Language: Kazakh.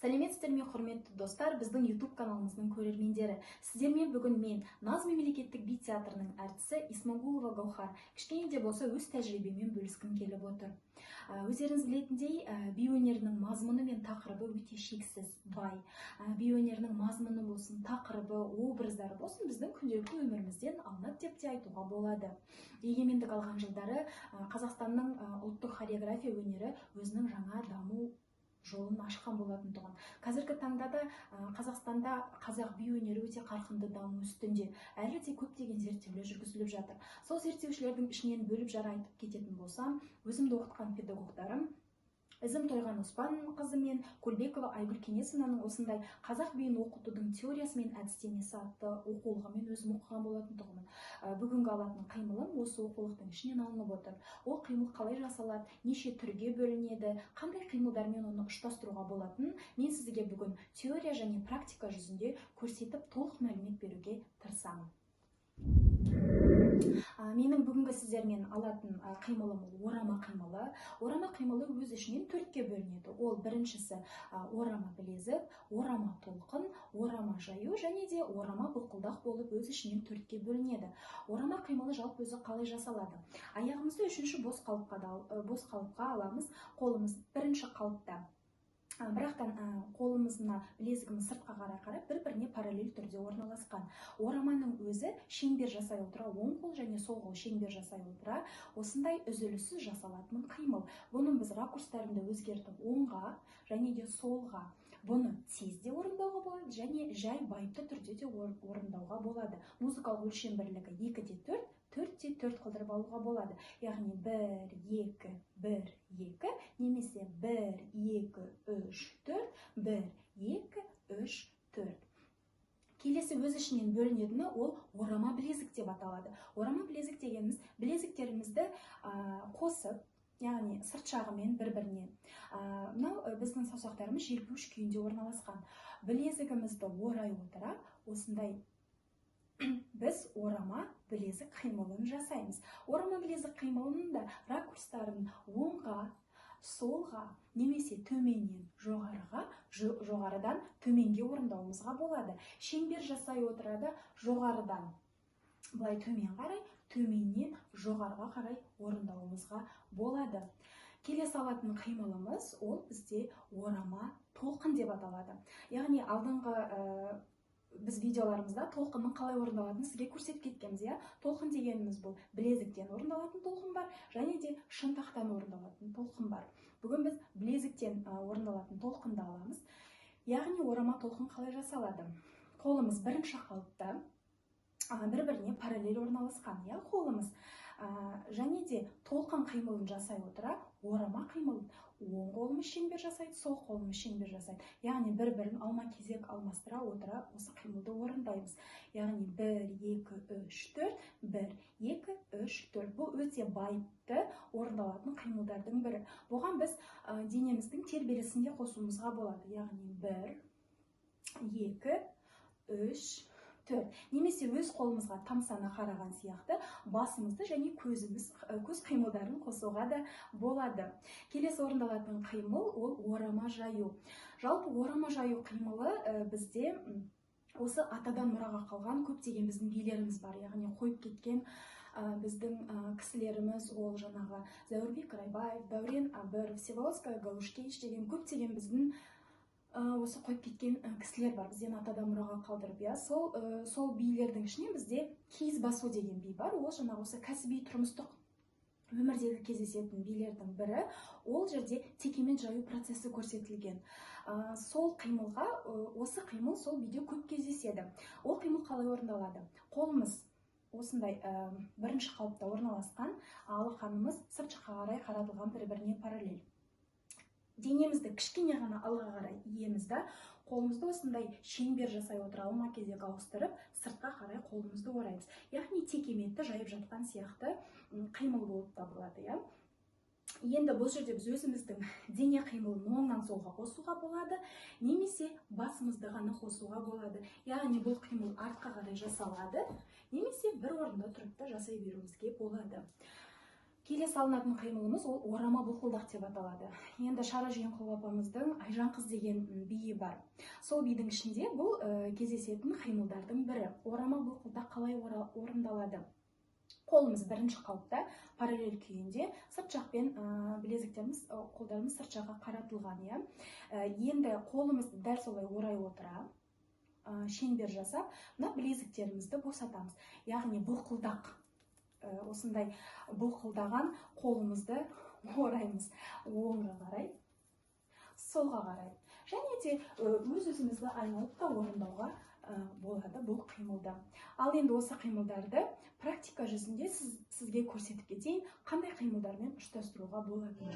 Сәлеметсіздер ме, құрметті достар, біздің YouTube каналымыздың көрермендері. Сіздермен бүгін мен Наз мемлекеттік би театрының әртісі Исмагулова Гаухар кішкене де болса өз тәжірибемен бөліскім келіп отыр. Өздеріңіз білетіндей, би өнерінің мазмұны мен тақырыбы өте шексіз, бай. Би өнерінің мазмұны болсын, тақырыбы, образдары болсын, біздің күнделікті өмірімізден алынады деп те айтуға болады. Егемендік алған жылдары Қазақстанның ұлттық хореография өнері өзінің жаңа даму жолын ашқан болатын тұғын. Қазіргі таңда да Қазақстанда қазақ би өнері өте қарқынды даму үстінде. Әлі де көптеген зерттеулер жүргізіліп жатыр. Сол зерттеушілердің ішінен бөліп жара айтып кететін болсам, өзімді оқытқан педагогтарым Ізім Тойған Оспан қызы мен Көлбекова Айгүл Кенесованың осындай қазақ биін оқытудың теориясы мен әдістемесі атты оқулығымен өзім оқыған болатын тұғымын. Бүгінгі алатын қимылым осы оқулықтың ішінен алынып отыр. Ол қимыл қалай жасалады, неше түрге бөлінеді, қандай қимылдармен оны ұштастыруға болатынын мен сізге бүгін теория және практика жүзінде көрсетіп толық мәлімет беруге тырысамын. Менің бүгінгі сіздермен алатын қимылым орама қимылы. Орама қимылы өз ішінен төртке бөлінеді. Ол біріншісі орама білезік, орама толқын, орама жаю және де орама бұлқылдақ болып өз ішінен төртке бөлінеді. Орама қимылы жалпы өзі қалай жасалады? Аяғымызды үшінші бос қалыпқа аламыз. Қолымыз бірінші қалыпта. Бірақтан қолымызына білезігіміз сыртқа қарай бір-біріне параллель түрде орналасқан. Ораманың өзі шеңбер жасай отыра, оң қол және сол қол шеңбер жасай отыра, осындай үзіліссіз жасалатын қимыл. Бұның біз ракурстарында өзгертіп оңға және де солға. Бұны тез де орындауға болады және жай байыпты түрде де орындауға болады. Музыкалық өлшем бірлігі 2-4, 4-4 қылдырып алуға болады. Яғни 1-2, 1-2, немесе 1-2-3-4, 1-2-3-4. Келесі өз ішінен бөлінетіні ол орама білезік деп аталады. Орама білезік дегеніміз білезіктерімізді қосып, яғни сырт жағымен бір-біріне. Мынау біздің саусақтарымыз желпуіш күйінде орналасқан. Білезігімізді орай отыра, осындай біз орама білезік қимылын жасаймыз. Орама білезік қимылының да ракурстарын оңға, солға, немесе төменнен жоғарыға, жоғарыдан төменге орындауымызға болады. Шеңбер жасай отырады жоғарыдан былай төмен қарай, төменнен жоғарыға қарай орындауымызға болады. Келесі алатын қимылымыз ол бізде орама толқын деп аталады. Яғни алдыңғы біз видеоларымызда толқынның қалай орындалатынын сізге көрсетіп кеткенбіз. Толқын дегеніміз бұл білезіктен орындалатын толқын бар, және де шынтақтан орындалатын толқын бар. Бүгін біз білезіктен орындалатын толқынды аламыз. Яғни орама толқын қалай жасалады? Қолымыз бірінші қалыпта бір-біріне параллель орналасқан, қолымыз және де толқын қимылын жасай отыра, орама қимылын оң қолымыз шеңбер жасайды, сол қолымыз шеңбер жасайды. Яғни бір-бірін алма-кезек алмастыра отыра осы қимылды орындаймыз. Яғни 1-2-3-4, 1-2-3-4. Бұл өте байыпты орындалатын қимылдардың бірі. Бұған біз денеміздің тербелісінде қосуымызға болады. Яғни 1-2-3-4. Немесе өз қолымызға тамсана қараған сияқты басымызды және көз қимылдарын қосуға да болады. Келесі орындалатын қимыл ол орама жаю. Жалпы орама жаю қимылы бізде осы атадан мұраға қалған көптеген біздің билеріміз бар. Яғни қойып кеткен біздің кісілеріміз, ол жаңағы Зәурбек Райбаев, Дәурен Абыров, Всеволожская Галушкевич деген көптеген біздің осы қойып кеткен кісілер бар, бізден атадан мұраға қалдырып. Сол билердің ішінен бізде киіз басу деген би бар. Ол жаңағы осы кәсіби тұрмыстық өмірдегі кездесетін билердің бірі. Ол жерде текемен жаю процесі көрсетілген. Сол қимылға, осы қимыл сол биде көп кездеседі. Ол қимыл қалай орындалады? Қолымыз осындай бірінші қалыпта орналасқан, алақанымыз сырт жаққа қарай қаратылған бір-біріне параллель. Денемізді кішкене ғана алға қарай иемізді, қолымызды осындай шеңбер жасай отыра алма-кезек ауыстырып, сыртқа қарай қолымызды ораймыз. Яғни текеметті жайып жатқан сияқты қимыл болып табылады. Енді бұл жерде біз өзіміздің дене қимылын оңнан солға қосуға болады, немесе басымызды ғана қосуға болады. Яғни бұл қимыл артқа қарай жасалады, немесе бір орында тұрып та жасай беруімізге болады. Келесі алынатын қимылымыз ол орама бұлқылдақ деп аталады. Енді Шара Жиенқұл апамыздың Айжан қыз деген биі бар. Сол бидің ішінде бұл кездесетін қимылдардың бірі. Орама бұлқылдақ қалай орындалады? Қолымыз бірінші қалыпта параллель күйінде, сырт жақпен білезіктеріміз, қолдарымыз сырт жаққа қаратылған. Енді қолымызды дәл солай орай отыра, шеңбер жасап, мына білезіктерімізді босатамыз. Яғни бұлқылдақ, осындай бұлқылдаған қолымызды ораймыз оңға қарай, солға қарай. Және де өз-өзімізді айналып та орындауға болады бұл қимылды. Ал енді осы қимылдарды практика жүзінде сізге көрсетіп кетейін, қандай қимылдармен ұштастыруға болады.